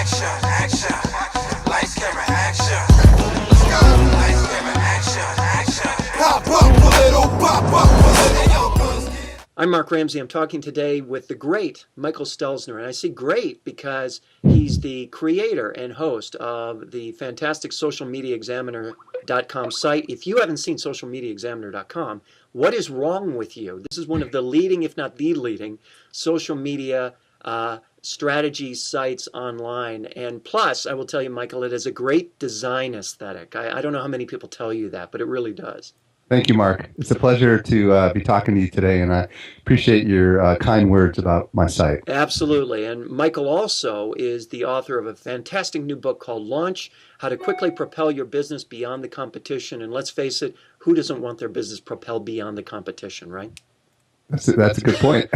action, action. Lights, camera, action. Let's go. Lights, camera, action, action. Pop up a little, pop up a little. Yo, buzz. I'm Mark Ramsey. I'm talking today with the great Michael Stelzner. And I say great because he's the creator and host of the fantastic socialmediaexaminer.com site. If you haven't seen socialmediaexaminer.com, what is wrong with you? This is one of the leading, if not the leading, social media strategy sites online. And plus, I will tell you, Michael, it has a great design aesthetic. I don't know how many people tell you that, but it really does. Thank you, Mark. It's a pleasure to be talking to you today, and I appreciate your kind words about my site. Absolutely. And Michael also is the author of a fantastic new book called Launch, How to Quickly Propel Your Business Beyond the Competition. And let's face it, who doesn't want their business propelled beyond the competition, right? That's a good point.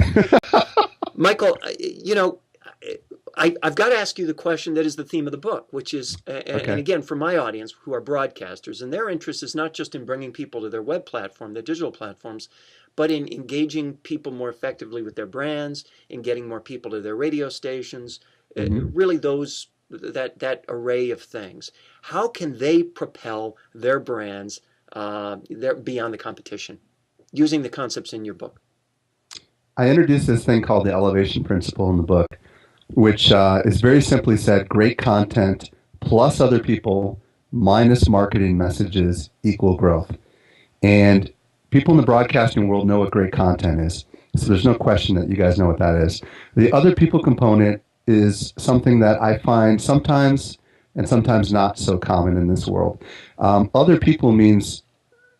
Michael, I've got to ask you the question that is the theme of the book, which is, and again, for my audience who are broadcasters, and their interest is not just in bringing people to their web platform, their digital platforms, but in engaging people more effectively with their brands, in getting more people to their radio stations, really that array of things. How can they propel their brands beyond the competition using the concepts in your book? I introduced this thing called the elevation principle in the book, which is very simply said, great content plus other people minus marketing messages equal growth. And people in the broadcasting world know what great content is. So there's no question that you guys know what that is. The other people component is something that I find sometimes and sometimes not so common in this world. Other people means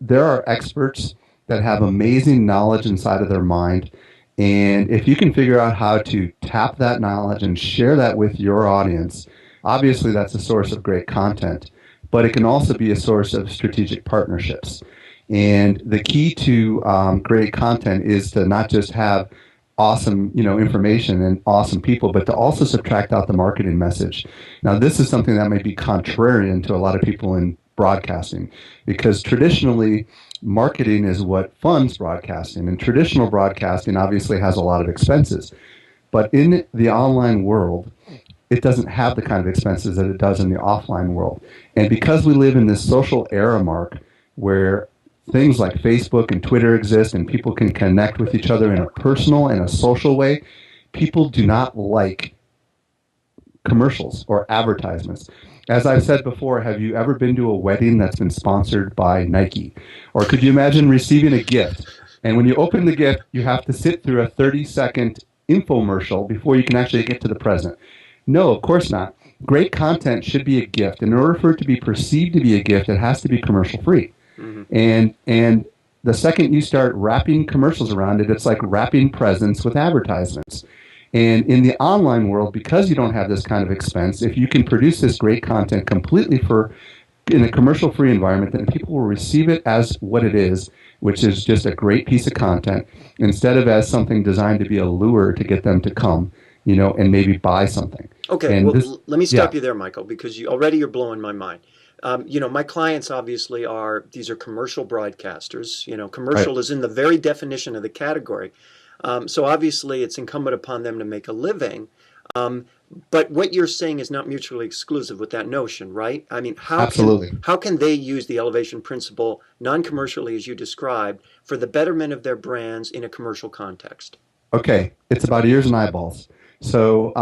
there are experts that have amazing knowledge inside of their mind. And if you can figure out how to tap that knowledge and share that with your audience, obviously that's a source of great content, but it can also be a source of strategic partnerships. And the key to great content is to not just have awesome, information and awesome people, but to also subtract out the marketing message. Now, this is something that might be contrarian to a lot of people in broadcasting, because traditionally marketing is what funds broadcasting, and traditional broadcasting obviously has a lot of expenses. But in the online world, it doesn't have the kind of expenses that it does in the offline world. And because we live in this social era, Mark, where things like Facebook and Twitter exist and people can connect with each other in a personal and a social way, people do not like commercials or advertisements. As I've said before, have you ever been to a wedding that's been sponsored by Nike? Or could you imagine receiving a gift, and when you open the gift, you have to sit through a 30-second infomercial before you can actually get to the present? No, of course not. Great content should be a gift. In order for it to be perceived to be a gift, it has to be commercial-free. And the second you start wrapping commercials around it, it's like wrapping presents with advertisements. And in the online world, because you don't have this kind of expense, if you can produce this great content completely in a commercial-free environment, then people will receive it as what it is, which is just a great piece of content, instead of as something designed to be a lure to get them to come, and maybe buy something. Okay, let me stop you there, Michael, because you're blowing my mind. My clients obviously these are commercial broadcasters. Commercial is in the very definition of the category. So obviously it's incumbent upon them to make a living. But what you're saying is not mutually exclusive with that notion, right? I mean, how can they use the elevation principle non-commercially, as you described, for the betterment of their brands in a commercial context? Okay, it's about ears and eyeballs. So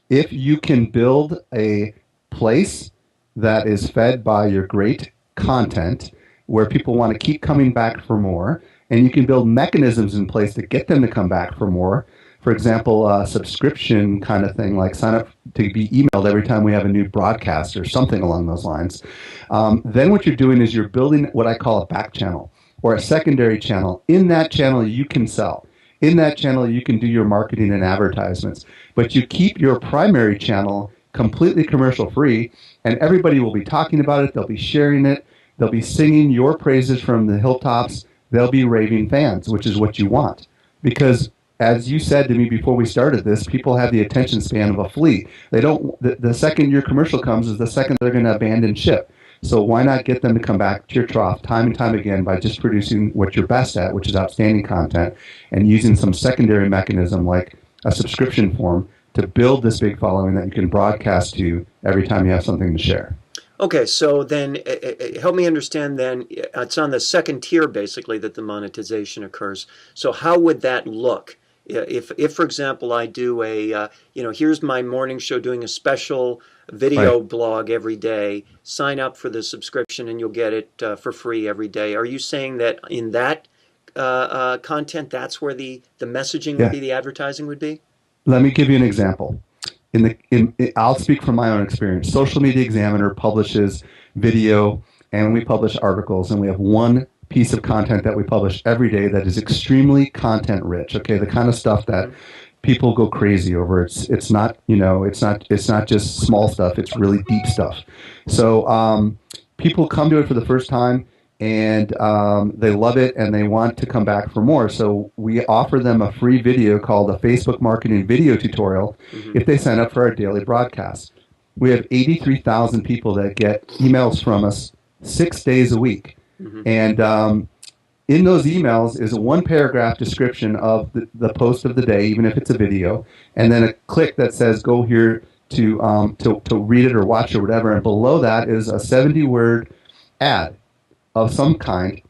if you can build a place that is fed by your great content, where people want to keep coming back for more, and you can build mechanisms in place to get them to come back for more. For example, a subscription kind of thing, like sign up to be emailed every time we have a new broadcast or something along those lines. Then what you're doing is you're building what I call a back channel or a secondary channel. In that channel, you can sell. In that channel, you can do your marketing and advertisements. But you keep your primary channel completely commercial free, and everybody will be talking about it. They'll be sharing it. They'll be singing your praises from the hilltops. They'll be raving fans, which is what you want. Because as you said to me before we started this, people have the attention span of a flea. They don't. The second your commercial comes is the second they're going to abandon ship. So why not get them to come back to your trough time and time again by just producing what you're best at, which is outstanding content, and using some secondary mechanism like a subscription form to build this big following that you can broadcast to every time you have something to share. Okay, so then help me understand then, it's on the second tier basically that the monetization occurs. So how would that look? If for example, I do here's my morning show doing a special video Right. blog every day, sign up for the subscription and you'll get it for free every day. Are you saying that in that content, that's where the messaging would Yeah. be, the advertising would be? Let me give you an example. I'll speak from my own experience. Social Media Examiner publishes video, and we publish articles, and we have one piece of content that we publish every day that is extremely content rich. Okay, the kind of stuff that people go crazy over. It's not it's not just small stuff. It's really deep stuff. So people come to it for the first time, and they love it and they want to come back for more. So we offer them a free video called a Facebook marketing video tutorial if they sign up for our daily broadcast. We have 83,000 people that get emails from us 6 days a week. And in those emails is a one paragraph description of the post of the day, even if it's a video, and then a click that says go here to read it or watch or whatever. And below that is a 70-word ad of some kind,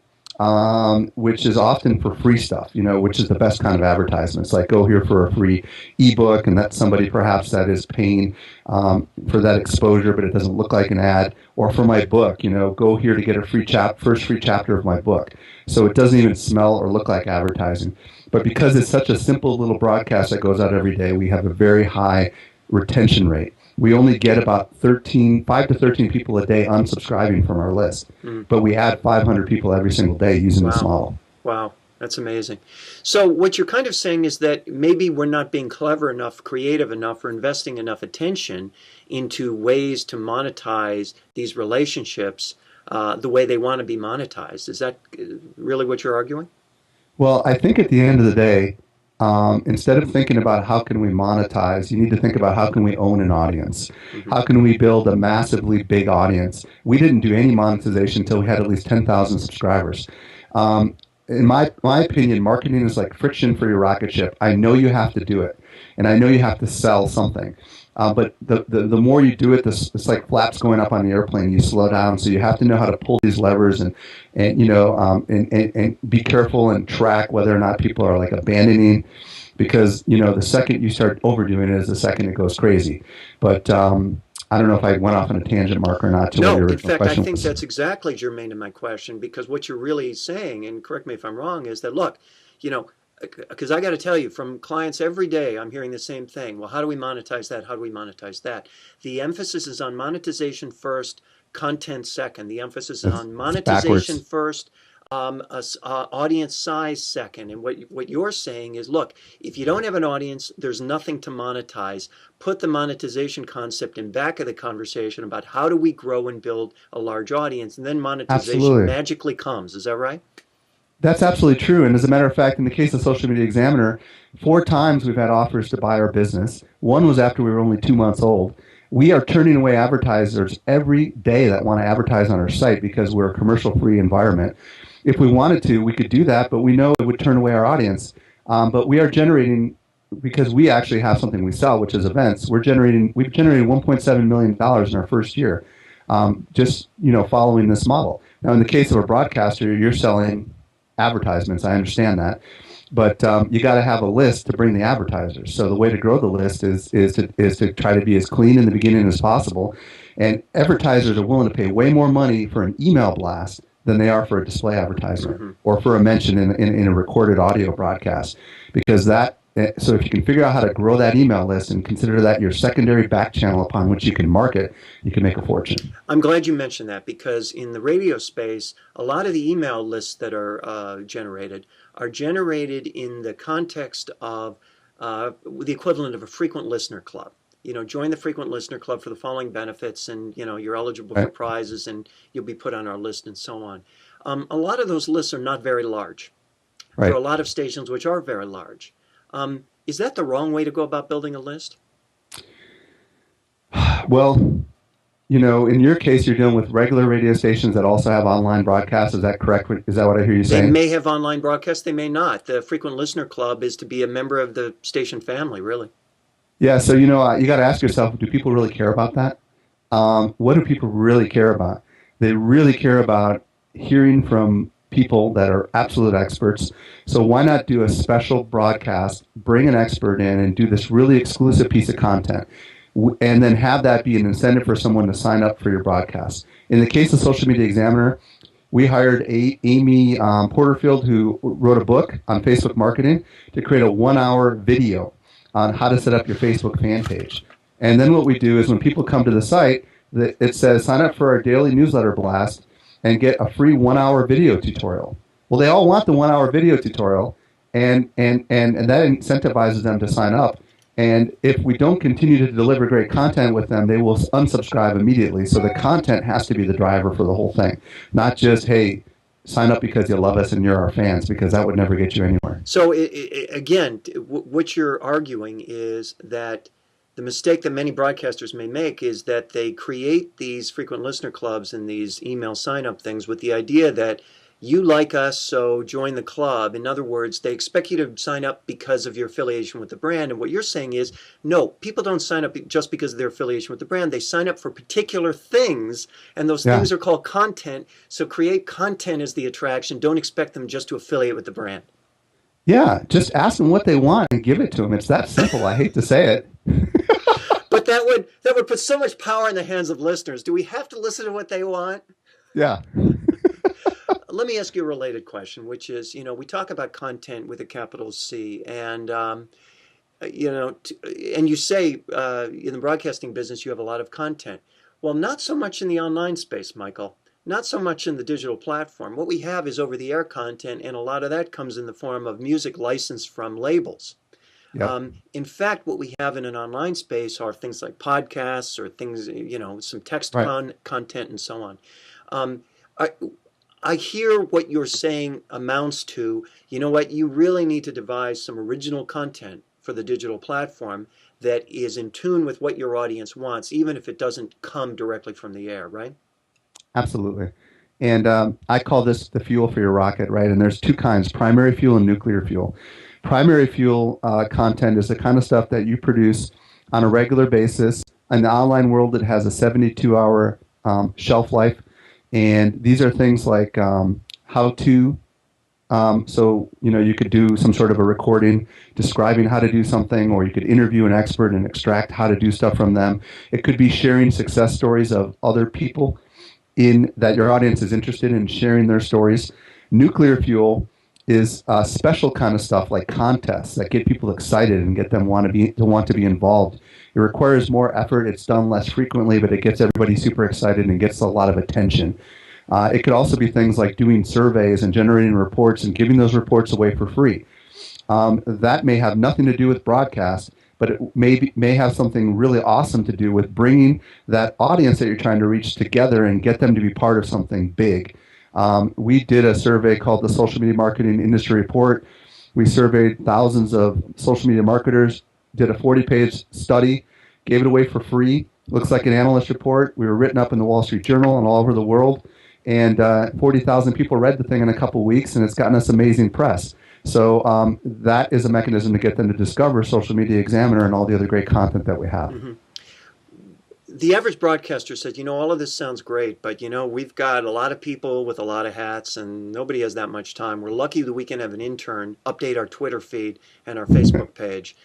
which is often for free stuff, which is the best kind of advertisements. Like go here for a free ebook, and that's somebody perhaps that is paying for that exposure, but it doesn't look like an ad. Or for my book, go here to get a first free chapter of my book. So it doesn't even smell or look like advertising. But because it's such a simple little broadcast that goes out every day, we have a very high retention rate. We only get about 5 to 13 people a day unsubscribing from our list. But we add 500 people every single day using this model. Wow, that's amazing. So what you're kind of saying is that maybe we're not being clever enough, creative enough, or investing enough attention into ways to monetize these relationships the way they want to be monetized. Is that really what you're arguing? Well, I think at the end of the day, instead of thinking about how can we monetize, you need to think about how can we own an audience? How can we build a massively big audience? We didn't do any monetization until we had at least 10,000 subscribers. In my opinion, marketing is like friction for your rocket ship. I know you have to do it, and I know you have to sell something. But the more you do it, it's like flaps going up on the airplane. You slow down, so you have to know how to pull these levers and be careful and track whether or not people are like abandoning, because the second you start overdoing it is the second it goes crazy. But I don't know if I went off on a tangent, Mark, or not. No, in fact, I think that's exactly germane to my question, because what you're really saying, and correct me if I'm wrong, is that look, because I got to tell you, from clients every day, I'm hearing the same thing. Well, how do we monetize that? How do we monetize that? The emphasis is on monetization first, content second. The emphasis is on monetization first, audience size second. And what you're saying is, look, if you don't have an audience, there's nothing to monetize. Put the monetization concept in back of the conversation about how do we grow and build a large audience, and then monetization magically comes. Is that right? That's absolutely true. And as a matter of fact, in the case of Social Media Examiner, 4 times we've had offers to buy our business. One was after we were only 2 months old. We are turning away advertisers every day that want to advertise on our site because we're a commercial-free environment. If we wanted to, we could do that, but we know it would turn away our audience. But we are generating, because we actually have something we sell, which is events. We've generated $1.7 million in our first year, just following this model. Now, in the case of a broadcaster, you're selling advertisements. I understand that, but you got to have a list to bring the advertisers. So the way to grow the list is to try to be as clean in the beginning as possible. And advertisers are willing to pay way more money for an email blast than they are for a display advertisement or for a mention in a recorded audio broadcast, because that. So if you can figure out how to grow that email list and consider that your secondary back channel upon which you can market, you can make a fortune. I'm glad you mentioned that, because in the radio space, a lot of the email lists that are generated in the context of the equivalent of a frequent listener club. Join the frequent listener club for the following benefits, and you're eligible for prizes, and you'll be put on our list, and so on. A lot of those lists are not very large. There are a lot of stations which are very large. Is that the wrong way to go about building a list? Well, in your case, you're dealing with regular radio stations that also have online broadcasts. Is that correct? Is that what I hear you saying? They may have online broadcasts. They may not. The frequent listener club is to be a member of the station family, really. Yeah, so you got to ask yourself, do people really care about that? What do people really care about? They really care about hearing from people that are absolute experts. So why not do a special broadcast, bring an expert in, and do this really exclusive piece of content, and then have that be an incentive for someone to sign up for your broadcast. In the case of Social Media Examiner, we hired Amy Porterfield, who wrote a book on Facebook marketing, to create a 1 hour video on how to set up your Facebook fan page. And then what we do is when people come to the site, it says sign up for our daily newsletter blast and get a free 1 hour video tutorial. Well, they all want the 1 hour video tutorial, and that incentivizes them to sign up. And if we don't continue to deliver great content with them, they will unsubscribe immediately. So the content has to be the driver for the whole thing, not just, hey, sign up because you love us and you're our fans, because that would never get you anywhere. So again, what you're arguing is that the mistake that many broadcasters may make is that they create these frequent listener clubs and these email sign-up things with the idea that you like us, so join the club. In other words, they expect you to sign up because of your affiliation with the brand. And what you're saying is, no, people don't sign up just because of their affiliation with the brand. They sign up for particular things, and those Yeah. things are called content. So create content as the attraction. Don't expect them just to affiliate with the brand. Yeah, just ask them what they want and give it to them. It's that simple. I hate to say it. But that would put so much power in the hands of listeners. Do we have to listen to what they want? Yeah. Let me ask you a related question, which is, we talk about content with a capital C, and and you say in the broadcasting business you have a lot of content. Well, not so much in the online space, Michael. Not so much in the digital platform. What we have is over-the-air content, and a lot of that comes in the form of music licensed from labels. Yep. In fact, what we have in an online space are things like podcasts or things, some text Right. content and so on. Um, I, I hear what you're saying amounts to, you know what, you really need to devise some original content for the digital platform that is in tune with what your audience wants, even if it doesn't come directly from the air, right? Absolutely. And I call this the fuel for your rocket, right? And there's two kinds, primary fuel and nuclear fuel. Primary fuel content is the kind of stuff that you produce on a regular basis. In the online world, it has a 72-hour shelf life. And these are things like how to. So, you could do some sort of a recording describing how to do something, or you could interview an expert and extract how to do stuff from them. It could be sharing success stories of other people in that your audience is interested in sharing their stories. Nuclear fuel is special kind of stuff like contests that get people excited and get them want to be involved. It requires more effort. It's done less frequently, but it gets everybody super excited and gets a lot of attention. It could also be things like doing surveys and generating reports and giving those reports away for free. That may have nothing to do with broadcast, but it may have something really awesome to do with bringing that audience that you're trying to reach together and get them to be part of something big. We did a survey called the Social Media Marketing Industry Report. We surveyed thousands of social media marketers, did a 40-page study, gave it away for free. Looks like an analyst report. We were written up in the Wall Street Journal and all over the world. And 40,000 people read the thing in a couple of weeks, and it's gotten us amazing press. So that is a mechanism to get them to discover Social Media Examiner and all the other great content that we have. Mm-hmm. The average broadcaster says, all of this sounds great, but, we've got a lot of people with a lot of hats and nobody has that much time. We're lucky that we can have an intern update our Twitter feed and our Facebook page.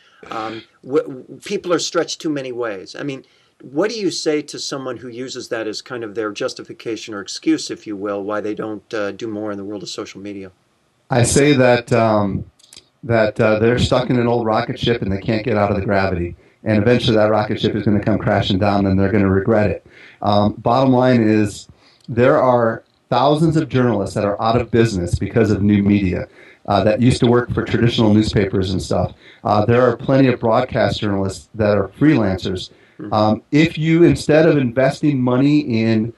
People are stretched too many ways. I mean, what do you say to someone who uses that as kind of their justification or excuse, if you will, why they don't do more in the world of social media? I say that they're stuck in an old rocket ship and they can't get out of the gravity. And eventually that rocket ship is going to come crashing down and they're going to regret it. Bottom line is there are thousands of journalists that are out of business because of new media that used to work for traditional newspapers and stuff. There are plenty of broadcast journalists that are freelancers. If you, instead of investing money in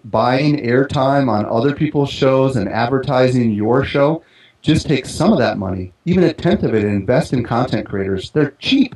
buying airtime on other people's shows and advertising your show, just take some of that money, even a tenth of it, and invest in content creators. They're cheap.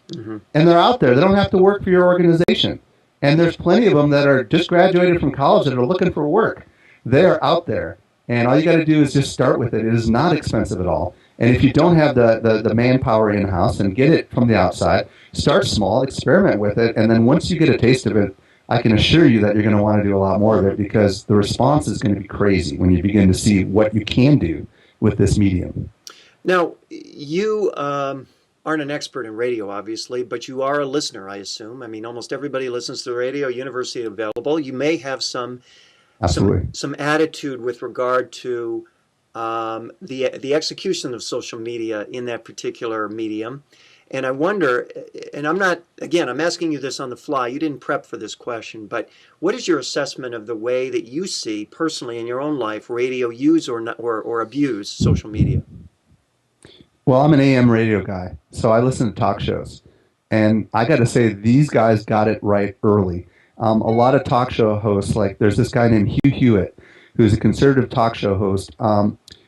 Mm-hmm. And they're out there. They don't have to work for your organization. And there's plenty of them that are just graduated from college that are looking for work. They're out there. And all you got to do is just start with it. It is not expensive at all. And if you don't have the manpower in-house, and get it from the outside, start small, experiment with it, and then once you get a taste of it, I can assure you that you're going to want to do a lot more of it, because the response is going to be crazy when you begin to see what you can do with this medium. Now, you aren't an expert in radio, obviously, but you are a listener, I assume. I mean, almost everybody listens to the radio, universally available. You may have some Absolutely. some attitude with regard to the execution of social media in that particular medium. And I wonder, and I'm not, again, I'm asking you this on the fly. You didn't prep for this question, but what is your assessment of the way that you see personally in your own life radio use or abuse social media? Well, I'm an AM radio guy, so I listen to talk shows. And I got to say, these guys got it right early. A lot of talk show hosts, like there's this guy named Hugh Hewitt, who's a conservative talk show host,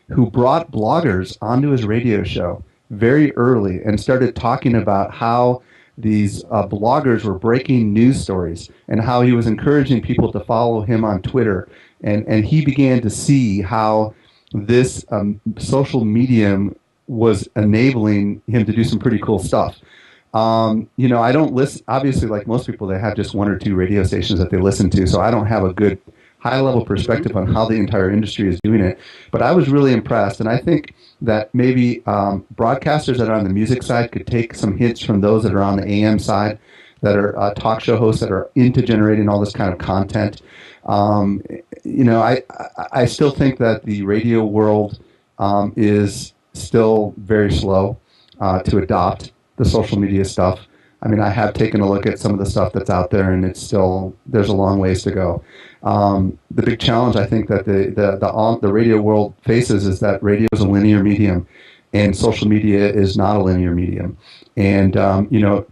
who brought bloggers onto his radio show very early and started talking about how these bloggers were breaking news stories and how he was encouraging people to follow him on Twitter. And he began to see how this social medium was enabling him to do some pretty cool stuff. I don't listen, obviously, like most people, they have just one or two radio stations that they listen to, so I don't have a good high-level perspective on how the entire industry is doing it. But I was really impressed, and I think that maybe broadcasters that are on the music side could take some hints from those that are on the AM side, that are talk show hosts that are into generating all this kind of content. I still think that the radio world is still very slow to adopt the social media stuff. I mean, I have taken a look at some of the stuff that's out there, and it's still, there's a long ways to go. The big challenge I think that the radio world faces is that radio is a linear medium, and social media is not a linear medium. And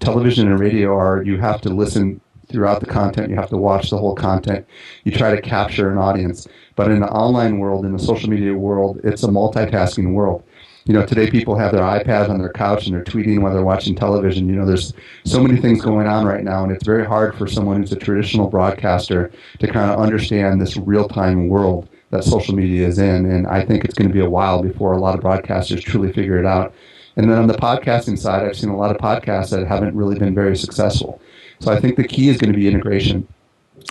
television and radio are, you have to listen throughout the content, you have to watch the whole content, you try to capture an audience. But in the online world, in the social media world, it's a multitasking world. Today people have their iPads on their couch and they're tweeting while they're watching television. There's so many things going on right now, and it's very hard for someone who's a traditional broadcaster to kind of understand this real-time world that social media is in. And I think it's going to be a while before a lot of broadcasters truly figure it out. And then on the podcasting side, I've seen a lot of podcasts that haven't really been very successful. So I think the key is going to be integration.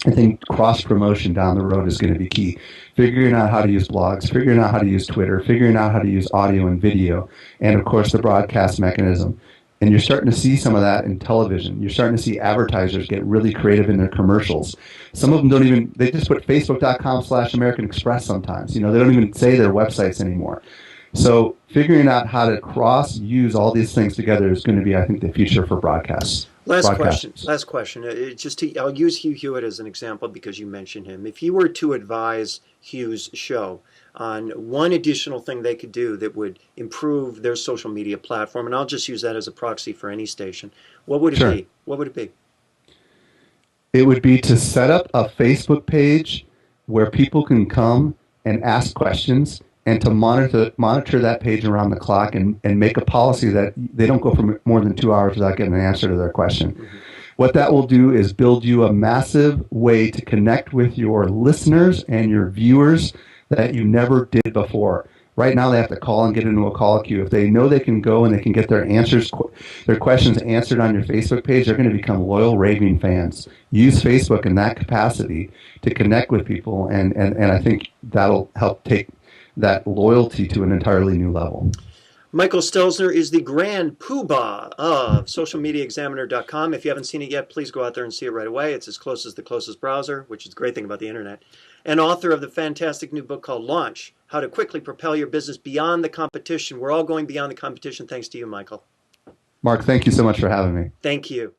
I think cross-promotion down the road is going to be key. Figuring out how to use blogs, figuring out how to use Twitter, figuring out how to use audio and video, and of course the broadcast mechanism. And you're starting to see some of that in television. You're starting to see advertisers get really creative in their commercials. Some of them don't even, they just put facebook.com/American Express sometimes. They don't even say their websites anymore. So figuring out how to cross-use all these things together is going to be, I think, the future for broadcasts. Last question. I'll use Hugh Hewitt as an example because you mentioned him. If you were to advise Hugh's show on one additional thing they could do that would improve their social media platform, and I'll just use that as a proxy for any station, what would it be? What would it be? It would be to set up a Facebook page where people can come and ask questions, and to monitor that page around the clock, and make a policy that they don't go for more than 2 hours without getting an answer to their question. Mm-hmm. What that will do is build you a massive way to connect with your listeners and your viewers that you never did before. Right now they have to call and get into a call queue. If they know they can go and they can get their questions answered on your Facebook page, they're going to become loyal, raving fans. Use Facebook in that capacity to connect with people, and I think that'll help take that loyalty to an entirely new level. Michael Stelzner is the grand poobah of socialmediaexaminer.com. If you haven't seen it yet, please go out there and see it right away. It's as close as the closest browser, which is the great thing about the internet. And author of the fantastic new book called Launch, How to Quickly Propel Your Business Beyond the Competition. We're all going beyond the competition thanks to you, Michael. Mark, thank you so much for having me. Thank you.